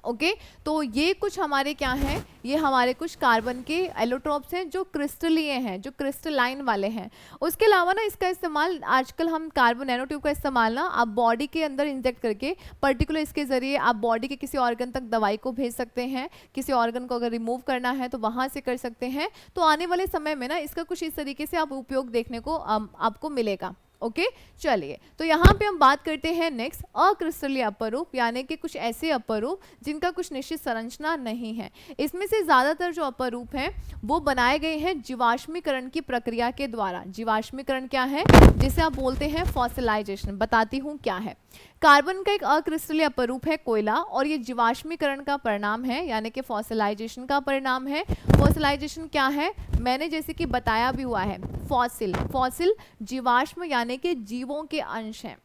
ओके तो ये कुछ हमारे क्या हैं, ये हमारे कुछ कार्बन के एलोट्रोप्स हैं जो क्रिस्टलीय हैं, जो क्रिस्टलाइन वाले हैं। उसके अलावा ना इसका इस्तेमाल आजकल हम कार्बन नैनो ट्यूब का इस्तेमाल ना आप बॉडी के अंदर इंजेक्ट करके, पर्टिकुलर इसके ज़रिए आप बॉडी के किसी ऑर्गन तक दवाई को भेज सकते हैं। किसी ऑर्गन को अगर रिमूव करना है तो वहाँ से कर सकते हैं। तो आने वाले समय में ना इसका कुछ इस तरीके से आप उपयोग देखने को आपको मिलेगा। ओके चलिए, तो यहाँ पे हम बात करते हैं नेक्स्ट अक्रिस्टलीय अपरूप, यानी कि कुछ ऐसे अपरूप जिनका कुछ निश्चित संरचना नहीं है। इसमें से ज़्यादातर जो अपरूप हैं वो बनाए गए हैं जीवाश्मीकरण की प्रक्रिया के द्वारा। जीवाश्मीकरण क्या है, जिसे आप बोलते हैं फॉसिलाइजेशन। बताती हूँ क्या है। कार्बन का एक अक्रिस्टलीय अपरूप है कोयला, और ये जीवाश्मीकरण का परिणाम है, यानी कि फॉसिलाइजेशन का परिणाम है। फॉसिलाइजेशन क्या है, मैंने जैसे कि बताया भी हुआ है, फॉसिल जीवाश्म यानी कि जीवों के अंश हैं।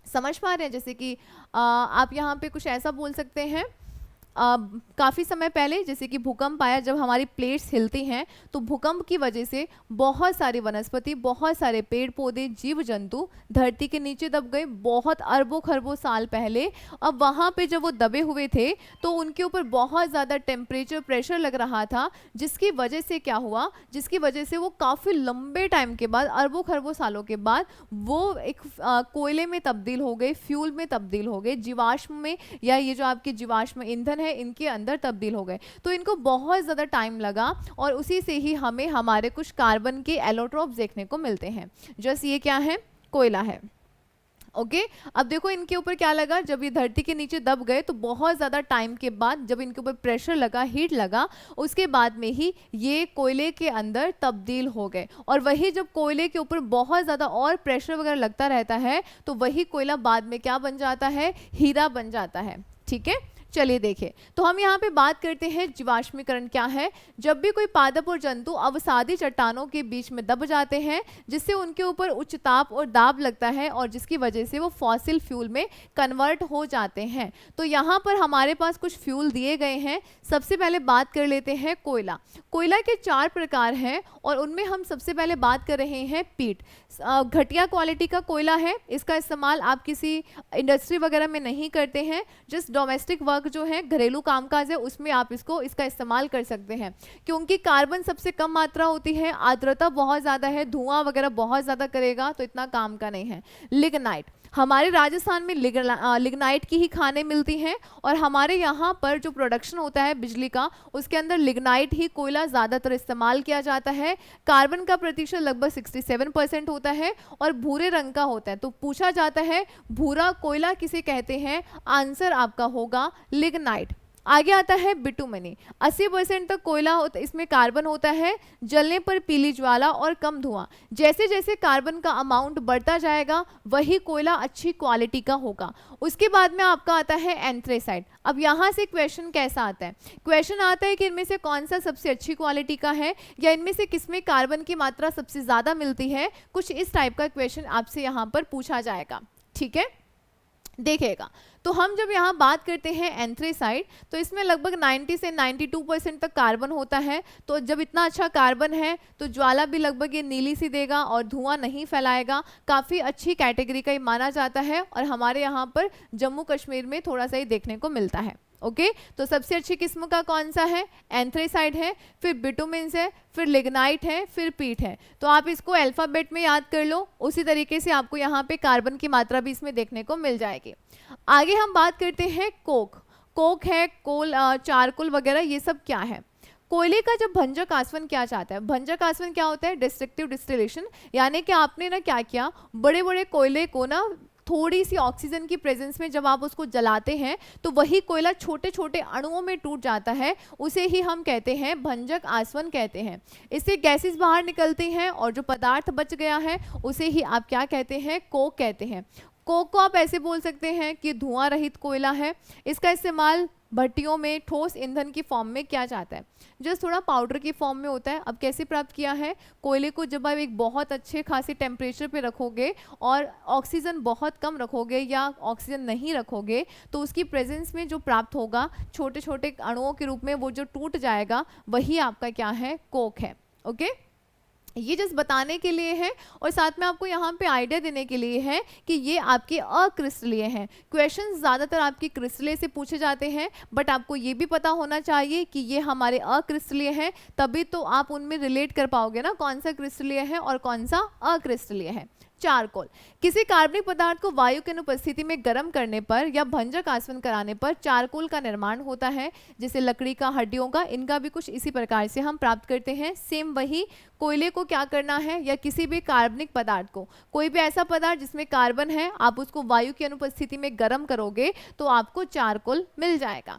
समझ पा रहे हैं। जैसे कि आप यहाँ पे कुछ ऐसा बोल सकते हैं, काफ़ी समय पहले जैसे कि भूकंप आया, जब हमारी प्लेट्स हिलती हैं तो भूकंप की वजह से बहुत सारी वनस्पति, बहुत सारे पेड़ पौधे, जीव जंतु धरती के नीचे दब गए बहुत अरबों खरबों साल पहले। अब वहाँ पे जब वो दबे हुए थे तो उनके ऊपर बहुत ज़्यादा टेम्परेचर, प्रेशर लग रहा था, जिसकी वजह से क्या हुआ, जिसकी वजह से वो काफ़ी लंबे टाइम के बाद, अरबों खरबों सालों के बाद वो एक कोयले में तब्दील हो गए, फ्यूल में तब्दील हो गए, जीवाश्म में, या ये जो आपके जीवाश्म ईंधन है इनके अंदर तब्दील हो गए। तो इनको बहुत ज़्यादा टाइम लगा और उसी से ही हमें हमारे कुछ कार्बन के एलोट्रोप्स देखने को मिलते हैं। जैसे ये क्या है, कोयला है। ओके अब देखो इनके ऊपर क्या लगा, जब ये धरती के नीचे दब गए तो बहुत ज़्यादा टाइम के बाद जब इनके ऊपर प्रेशर लगा, हीट लगा, उसके बाद में ही ये कोयले के अंदर तब्दील हो गए। और वही जब कोयले के ऊपर बहुत ज़्यादा और प्रेशर वगैरह लगता रहता है तो वही कोयला बाद में क्या बन जाता है, हीरा बन जाता है। ठीक है, चलिए देखिए, तो हम यहाँ पे बात करते हैं जीवाश्मीकरण क्या है। जब भी कोई पादप और जंतु अवसादी चट्टानों के बीच में दब जाते हैं, जिससे उनके ऊपर उच्च ताप और दाब लगता है और जिसकी वजह से वो फॉसिल फ्यूल में कन्वर्ट हो जाते हैं। तो यहाँ पर हमारे पास कुछ फ्यूल दिए गए हैं। सबसे पहले बात कर लेते हैं कोयला। कोयला के 4 प्रकार हैं और उनमें हम सबसे पहले बात कर रहे हैं पीट। घटिया क्वालिटी का कोयला है, इसका इस्तेमाल आप किसी इंडस्ट्री वगैरह में नहीं करते हैं, जस्ट डोमेस्टिक वर्क जो है घरेलू कामकाज है उसमें आप इसका इस्तेमाल कर सकते हैं, क्योंकि कार्बन सबसे कम मात्रा होती है, आर्द्रता बहुत ज़्यादा है, धुआं वगैरह बहुत ज़्यादा करेगा तो इतना काम का नहीं है। लिग्नाइट, हमारे राजस्थान में लिग्नाइट की ही खानें मिलती हैं और हमारे यहाँ पर जो प्रोडक्शन होता है बिजली का उसके अंदर लिग्नाइट ही कोयला ज़्यादातर इस्तेमाल किया जाता है। कार्बन का प्रतिशत लगभग 67% होता है और भूरे रंग का होता है। तो पूछा जाता है भूरा कोयला किसे कहते हैं, आंसर आपका होगा लिग्नाइट। आगे आता है बिटुमनी, 80% तक कोयला होता, इसमें कार्बन होता है, जलने पर पीली ज्वाला और कम धुआं। जैसे जैसे कार्बन का अमाउंट बढ़ता जाएगा वही कोयला अच्छी क्वालिटी का होगा। उसके बाद में आपका आता है एंथ्रेसाइट। अब यहाँ से क्वेश्चन कैसा आता है, क्वेश्चन आता है कि इनमें से कौन सा सबसे अच्छी क्वालिटी का है या इनमें से किसमें कार्बन की मात्रा सबसे ज़्यादा मिलती है, कुछ इस टाइप का क्वेश्चन आपसे यहाँ पर पूछा जाएगा। ठीक है, देखिएगा, तो हम जब यहाँ बात करते हैं एंथ्रेसाइट तो इसमें लगभग 90 से 92% तक कार्बन होता है। तो जब इतना अच्छा कार्बन है तो ज्वाला भी लगभग ये नीली सी देगा और धुआं नहीं फैलाएगा। काफ़ी अच्छी कैटेगरी का ये माना जाता है और हमारे यहाँ पर जम्मू कश्मीर में थोड़ा सा ही देखने को मिलता है। ओके, तो सबसे अच्छी किस्म का कौन सा है, एंथ्रेसाइट है, फिर बिटुमिन्स है, फिर लिग्नाइट है, फिर पीट है। तो आप इसको अल्फ़ाबेट में याद कर लो, उसी तरीके से आपको यहाँ पे कार्बन की मात्रा भी इसमें देखने को मिल जाएगी। आगे हम बात करते हैं कोक। कोक है, कोल, चारकोल वगैरह, ये सब क्या है। कोयले का जब भंजक आसवन किया जाता है, भंजक आसवन क्या होता है, डिस्ट्रक्टिव डिस्टिलेशन, यानी कि आपने ना क्या किया, बड़े बड़े कोयले को ना थोड़ी सी ऑक्सीजन की प्रेजेंस में जब आप उसको जलाते हैं तो वही कोयला छोटे छोटे अणुओं में टूट जाता है, उसे ही हम कहते हैं भंजक आसवन कहते हैं। इससे गैसेस बाहर निकलती हैं और जो पदार्थ बच गया है उसे ही आप क्या कहते हैं, कोक कहते हैं। कोक को आप ऐसे बोल सकते हैं कि धुआं रहित कोयला है। इसका इस्तेमाल भट्टियों में ठोस ईंधन की फॉर्म में किया जाता है, जो थोड़ा पाउडर की फॉर्म में होता है। अब कैसे प्राप्त किया है, कोयले को जब आप एक बहुत अच्छे खासे टेम्परेचर पे रखोगे और ऑक्सीजन बहुत कम रखोगे या ऑक्सीजन नहीं रखोगे तो उसकी प्रेजेंस में जो प्राप्त होगा छोटे छोटे अणुओं के रूप में वो जो टूट जाएगा वही आपका क्या है, कोक है। ओके, ये जस्ट बताने के लिए है और साथ में आपको यहाँ पे आइडिया देने के लिए है कि ये आपके अक्रिस्टलीय हैं। क्वेश्चन ज़्यादातर आपकी क्रिस्टलीय से पूछे जाते हैं, बट आपको ये भी पता होना चाहिए कि ये हमारे अक्रिस्टलीय हैं, तभी तो आप उनमें रिलेट कर पाओगे ना कौन सा क्रिस्टलीय है और कौन सा अक्रिस्टलीय है। चारकोल, किसी कार्बनिक पदार्थ को वायु की अनुपस्थिति में गर्म करने पर या भंजक आसवन कराने पर चारकोल का निर्माण होता है। जैसे लकड़ी का, हड्डियों का, इनका भी कुछ इसी प्रकार से हम प्राप्त करते हैं। सेम वही कोयले को क्या करना है या किसी भी कार्बनिक पदार्थ को, कोई भी ऐसा पदार्थ जिसमें कार्बन है, आप उसको वायु की अनुपस्थिति में गर्म करोगे तो आपको चारकोल मिल जाएगा।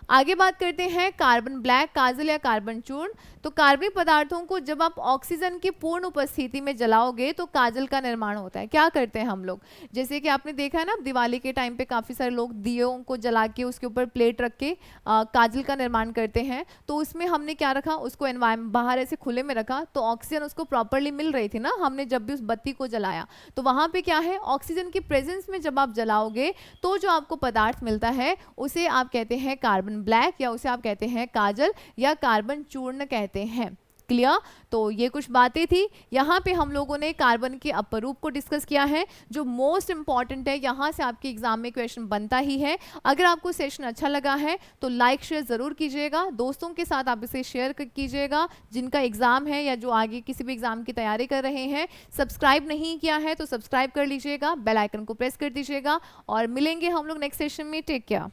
आगे बात करते हैं कार्बन ब्लैक, काजल या कार्बन चूर्ण। तो कार्बनिक पदार्थों को जब आप ऑक्सीजन की पूर्ण उपस्थिति में जलाओगे तो काजल का निर्माण होता है। क्या करते हैं हम लोग, जैसे कि आपने देखा है ना दिवाली के टाइम पे काफ़ी सारे लोग दियों को जला के उसके ऊपर प्लेट रख के काजल का निर्माण करते हैं। तो उसमें हमने क्या रखा, उसको एनवायरमेंट बाहर ऐसे खुले में रखा तो ऑक्सीजन उसको प्रॉपरली मिल रही थी ना, हमने जब भी उस बत्ती को जलाया तो वहाँ पे क्या है, ऑक्सीजन की प्रेजेंस में जब आप जलाओगे तो जो आपको पदार्थ मिलता है उसे आप कहते हैं कार्बन ब्लैक या उसे आप कहते हैं काजल या कार्बन चूर्ण कहते हैं। क्लियर, तो ये कुछ बातें थी। यहाँ पे हम लोगों ने कार्बन के अपरूप को डिस्कस किया है जो मोस्ट इंपॉर्टेंट है, यहाँ से आपके एग्जाम में क्वेश्चन बनता ही है। अगर आपको सेशन अच्छा लगा है तो लाइक शेयर ज़रूर कीजिएगा, दोस्तों के साथ आप इसे शेयर कीजिएगा जिनका एग्ज़ाम है या जो आगे किसी भी एग्ज़ाम की तैयारी कर रहे हैं। सब्सक्राइब नहीं किया है तो सब्सक्राइब कर लीजिएगा, बेल आइकन को प्रेस कर दीजिएगा और मिलेंगे हम लोग नेक्स्ट सेशन में। Take care.